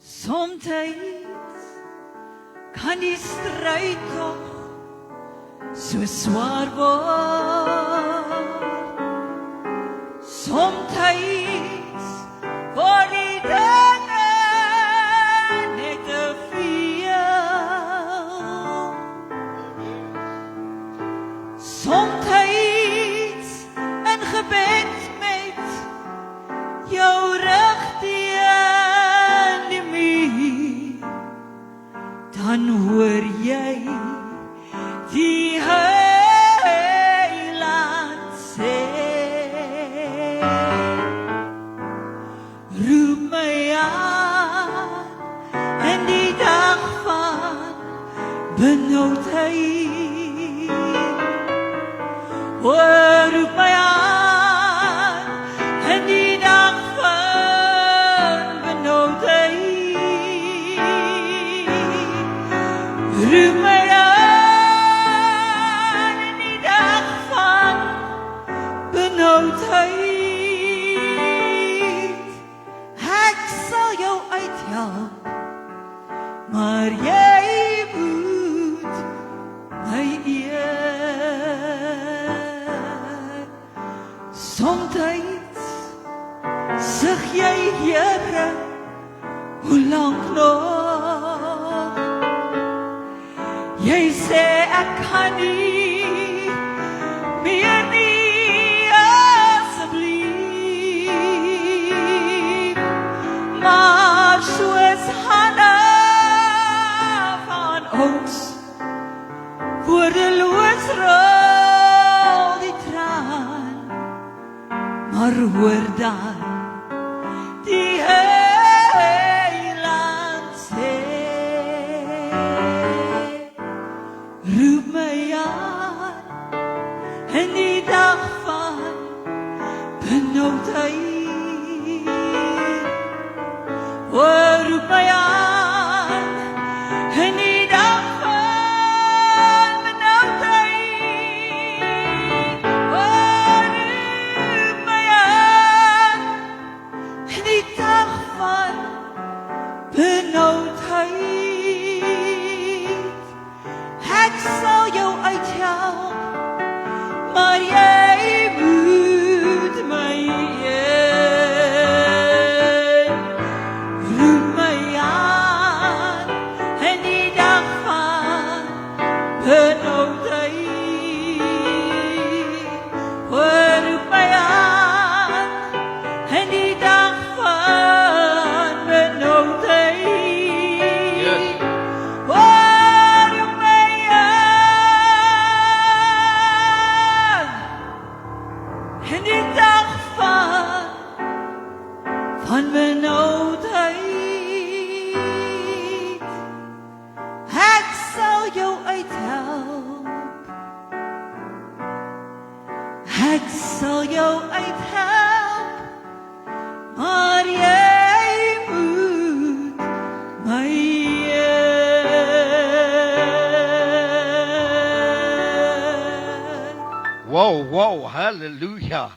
Somtyds kan die stryd tog so swaar word. Somtyds word die dinge net te veel. Somtyds in gebed met jou rug teen die muur, dan hoor jy die Heiland sê, roep my aan in die dag van benoudheid. O, roep my aan in die dag van benoudheid. Roep my aan in die dag van benoudheid. Ek sal jou uithelp, maar jy moet my eer. Somtyds sug jy, Here, hoe lank nog? Jy sê ek kan nie meer nie, asseblief. Maar soos Hannah van Oaks, woordeloos rol die traan, maar hoor dan die Heiland sê, roep my aan in die dag van benoudheid. O, roep my aan in die dag van benoudheid. O, roep my aan in die dag van benoudheid. Ek sal jou uithelp, maar jy moet my eer. Roep my aan in die dag van benoudheid. O, roep my aan in die dag van benoudheid. Yes. O, roep my aan in die dag van benoudheid. Ek sal jou uithelp, ek sal jou uithelp, maar jy moet my eer. Wow, wow, hallelujah.